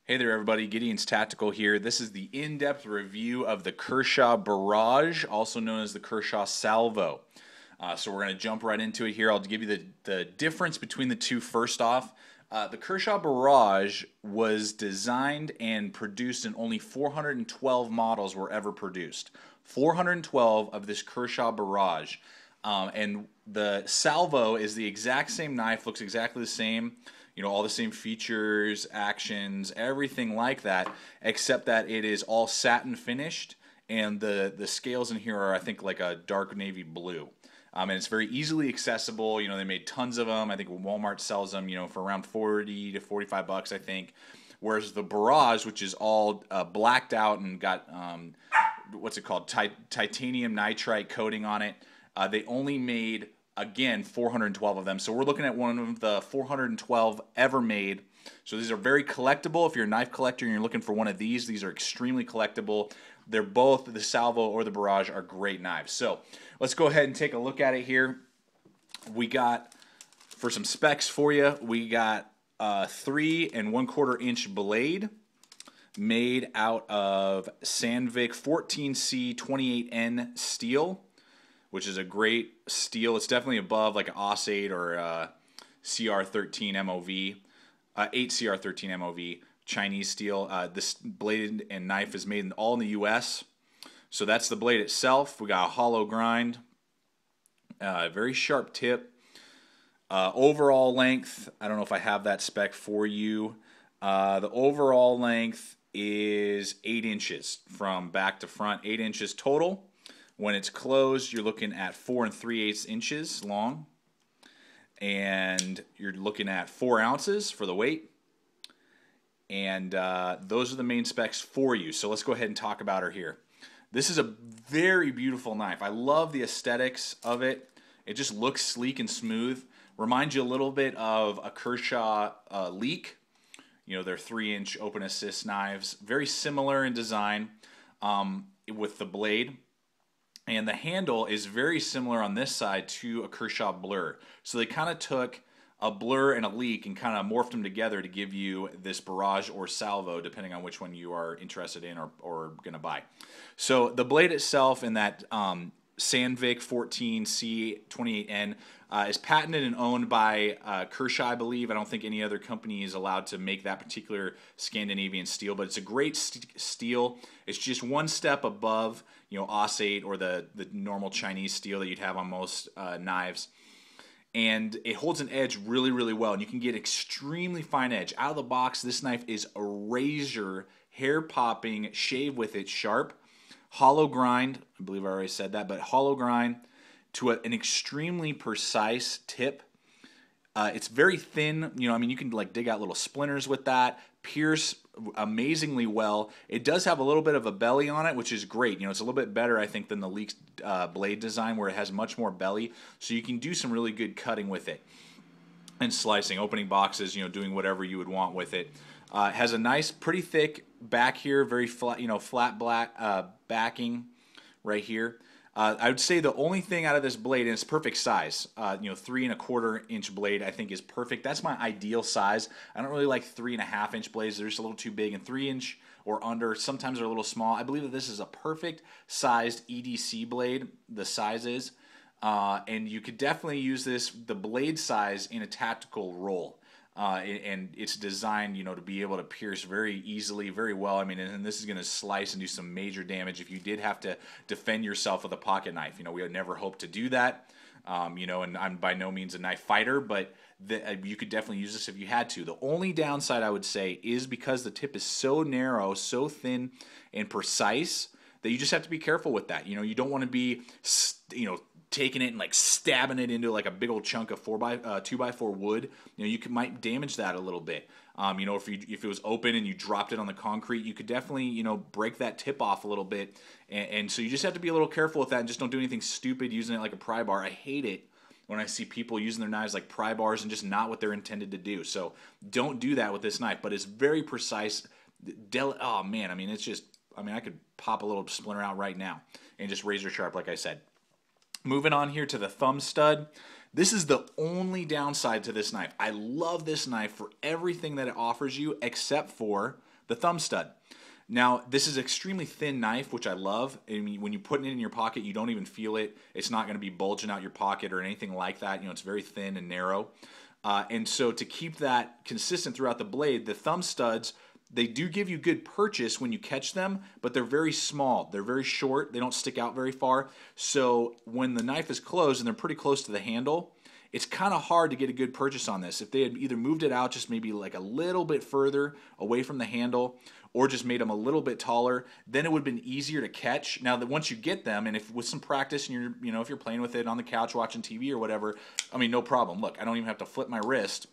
Hey there, everybody. Gideon's Tactical here. This is the in-depth review of the Kershaw Barrage, also known as the Kershaw Salvo. So we're going to jump right into it here. I'll give you the difference between the two first off. The Kershaw Barrage was designed and produced, and only 412 models were ever produced. 412 of this Kershaw Barrage. And the Salvo is the exact same knife, looks exactly the same. All the same features, actions, everything like that, except that it is all satin finished, and the scales in here are, I think, like a dark navy blue. And it's very easily accessible. They made tons of them. I think Walmart sells them, for around 40 to 45 bucks, I think. Whereas the Barrage, which is all blacked out and got, what's it called, titanium nitride coating on it, they only made, again, 412 of them. So we're looking at one of the 412 ever made. So these are very collectible. If you're a knife collector and you're looking for one of these are extremely collectible. They're both, the Salvo or the Barrage, are great knives. So let's go ahead and take a look at it here. We got, for some specs for you, we got a 3 1/4 inch blade made out of Sandvik 14C 28N steel, which is a great steel. It's definitely above like an AUS-8 or CR13 MOV, 8 CR13 MOV, Chinese steel. This blade and knife is made all in the U.S. So that's the blade itself. We got a hollow grind, very sharp tip. Overall length, I don't know if I have that spec for you. The overall length is 8 inches from back to front, 8 inches total. When it's closed, you're looking at 4 3/8 inches long, and you're looking at 4 ounces for the weight. And those are the main specs for you. So let's go ahead and talk about her here. This is a very beautiful knife. I love the aesthetics of it. It just looks sleek and smooth. Reminds you a little bit of a Kershaw Leak. They're 3-inch open assist knives. Very similar in design with the blade. And the handle is very similar on this side to a Kershaw Blur. So they kind of took a Blur and a Leak and kind of morphed them together to give you this Barrage or Salvo, depending on which one you are interested in or going to buy. So the blade itself in that Sandvik 14C28N is patented and owned by Kershaw, I believe. I don't think any other company is allowed to make that particular Scandinavian steel, but it's a great steel. It's just one step above, AUS-8 or the normal Chinese steel that you'd have on most knives. And it holds an edge really, really well, and you can get extremely fine edge. Out of the box, this knife is a razor, hair-popping, shave with it, sharp. Hollow grind, I believe I already said that, but hollow grind to an extremely precise tip. It's very thin. You can like dig out little splinters with that. Pierce amazingly well. It does have a little bit of a belly on it, which is great. It's a little bit better, I think, than the Leak blade design, where it has much more belly. So you can do some really good cutting with it and slicing, opening boxes, doing whatever you would want with it. It has a nice, pretty thick back here, very flat, flat black backing right here. I would say the only thing out of this blade, and it's perfect size, 3 1/4 inch blade, I think is perfect. That's my ideal size. I don't really like 3 1/2 inch blades. They're just a little too big, and 3 inch or under, sometimes they're a little small. I believe that this is a perfect sized EDC blade, the size is. And you could definitely use the blade size in a tactical role. And it's designed, to be able to pierce very easily, very well. And this is going to slice and do some major damage if you did have to defend yourself with a pocket knife. We would never hope to do that. And I'm by no means a knife fighter, but you could definitely use this if you had to. The only downside, I would say, is because the tip is so narrow, so thin and precise, that you just have to be careful with that. You don't want to be, taking it and like stabbing it into like a big old chunk of 2x4 wood. You might damage that a little bit. If it was open and you dropped it on the concrete, you could definitely break that tip off a little bit. And so you just have to be a little careful with that, and just don't do anything stupid using it like a pry bar. I hate it when I see people using their knives like pry bars and just not what they're intended to do. So don't do that with this knife. But it's very precise. Oh man, it's just, I could pop a little splinter out right now, and just razor sharp, like I said. Moving on here to the thumb stud. This is the only downside to this knife. I love this knife for everything that it offers you, except for the thumb stud. Now, this is an extremely thin knife, which I love. I mean, when you put it in your pocket, you don't even feel it. It's not going to be bulging out your pocket or anything like that. You know, it's very thin and narrow. And so to keep that consistent throughout the blade, the thumb studs, they do give you good purchase when you catch them, but they're very small. They're very short. They don't stick out very far. So when the knife is closed and they're pretty close to the handle, it's kind of hard to get a good purchase on this. If they had either moved it out just maybe like a little bit further away from the handle, or just made them a little bit taller, then it would have been easier to catch. Now that once you get them, and if with some practice and if you're playing with it on the couch watching TV or whatever, I mean, no problem. Look, I don't even have to flip my wrist,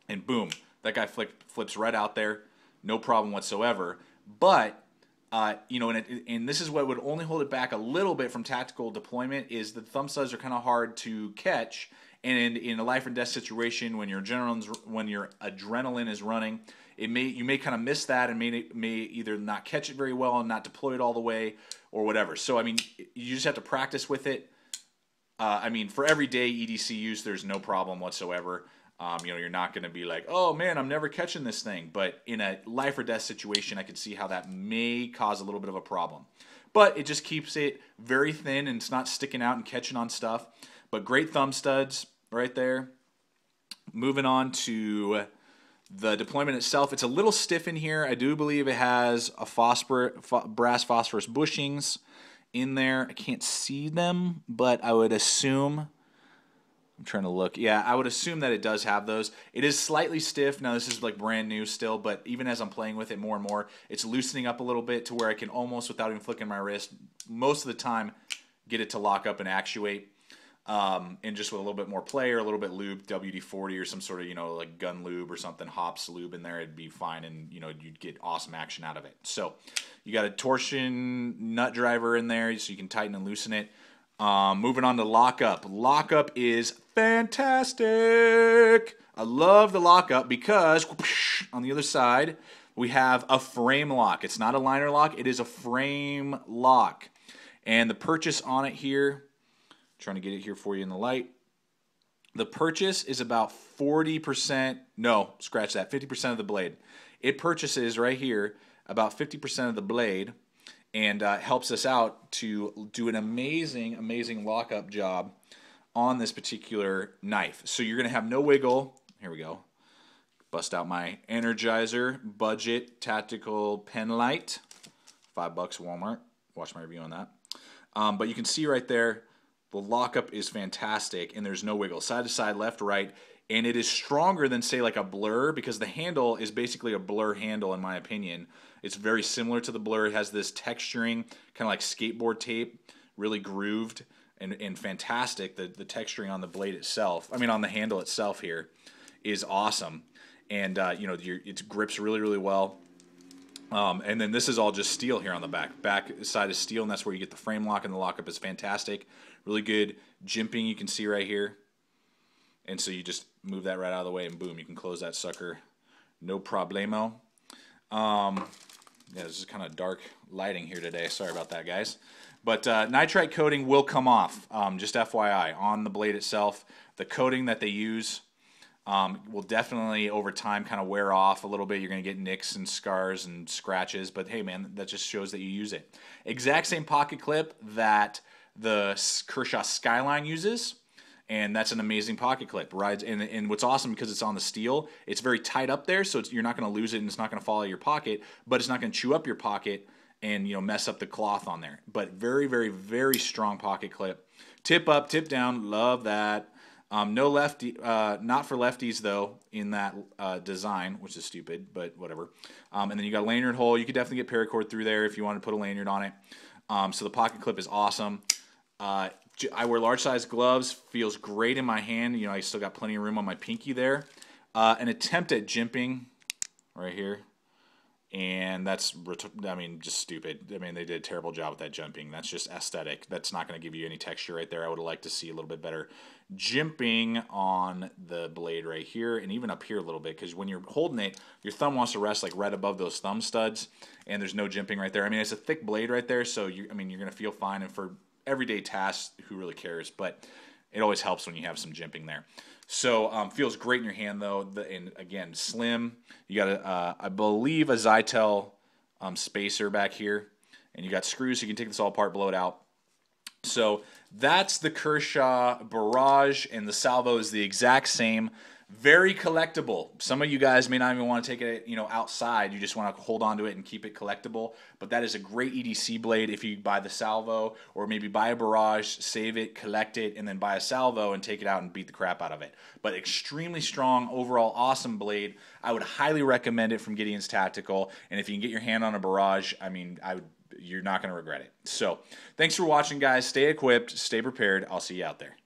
and boom, that guy flips right out there, no problem whatsoever. But and this is what would only hold it back a little bit from tactical deployment is the thumb studs are kind of hard to catch, and in a life or death situation when your adrenaline is running, you may kind of miss that and may either not catch it very well and not deploy it all the way or whatever. So I mean, you just have to practice with it. I mean, for everyday EDC use, there's no problem whatsoever. You're not going to be like, oh man, I'm never catching this thing. But in a life or death situation, I could see how that may cause a little bit of a problem. But it just keeps it very thin and it's not sticking out and catching on stuff. But great thumb studs right there. Moving on to the deployment itself. It's a little stiff in here. I do believe it has a brass phosphorus bushings in there. I can't see them, but I would assume... I'm trying to look. Yeah, I would assume that it does have those. It is slightly stiff. Now, this is like brand new still, but even as I'm playing with it more and more, it's loosening up a little bit to where I can almost, without even flicking my wrist, most of the time get it to lock up and actuate. And just with a little bit more play or a little bit lube, WD-40 or some sort of, like gun lube or something, hops lube in there, it'd be fine, and, you'd get awesome action out of it. So you got a torsion nut driver in there so you can tighten and loosen it. Moving on to Lockup. Lockup is fantastic. I love the Lockup because whoosh, on the other side we have a frame lock. It's not a liner lock. It is a frame lock. And the purchase on it here, trying to get it here for you in the light. The purchase is about 40%. No, scratch that. 50% of the blade. It purchases right here about 50% of the blade. And helps us out to do an amazing lockup job on this particular knife. So you're going to have no wiggle. Here we go. Bust out my Energizer Budget Tactical Pen Light. $5 Walmart. Watch my review on that. But you can see right there, the lockup is fantastic, and there's no wiggle. Side to side, left, right. And it is stronger than, say, like a Blur, because the handle is basically a Blur handle, in my opinion. It's very similar to the Blur. It has this texturing, kind of like skateboard tape, really grooved and fantastic. The texturing on the blade itself, on the handle itself here, is awesome. And, it grips really, really well. And then this is all just steel here on the back. Back side is steel, and that's where you get the frame lock, and the lockup is fantastic. Really good jimping you can see right here. And so you just move that right out of the way, and boom, you can close that sucker. No problemo. Yeah, this is kind of dark lighting here today. Sorry about that, guys. But nitrite coating will come off, just FYI, on the blade itself. The coating that they use will definitely, over time, kind of wear off a little bit. You're going to get nicks and scars and scratches. But, hey, man, that just shows that you use it. Exact same pocket clip that the Kershaw Skyline uses. And that's an amazing pocket clip. Rides and what's awesome, because it's on the steel, it's very tight up there, so you're not going to lose it and it's not going to fall out of your pocket, but it's not going to chew up your pocket and mess up the cloth on there. But very, very, very strong pocket clip. Tip up, tip down, love that. No lefty, not for lefties though in that design, which is stupid, but whatever. And then you got a lanyard hole. You could definitely get paracord through there if you want to put a lanyard on it. So the pocket clip is awesome. I wear large size gloves, feels great in my hand. I still got plenty of room on my pinky there. An attempt at jimping right here. And that's, just stupid. They did a terrible job with that jimping. That's just aesthetic. That's not going to give you any texture right there. I would have liked to see a little bit better jimping on the blade right here, and even up here a little bit, because when you're holding it, your thumb wants to rest like right above those thumb studs, and there's no jimping right there. It's a thick blade right there, so you're going to feel fine, and for everyday tasks, who really cares? But it always helps when you have some jimping there. So feels great in your hand though, and again, slim. You got I believe a Zytel spacer back here, and you got screws so you can take this all apart, blow it out. So that's the Kershaw Barrage, and the salvo is the exact same. Very collectible. Some of you guys may not even want to take it, outside. You just want to hold on to it and keep it collectible. But that is a great EDC blade if you buy the salvo, or maybe buy a Barrage, save it, collect it, and then buy a salvo and take it out and beat the crap out of it. But extremely strong, overall awesome blade. I would highly recommend it from Gideon's Tactical. And if you can get your hand on a Barrage, you're not going to regret it. So thanks for watching, guys. Stay equipped, stay prepared. I'll see you out there.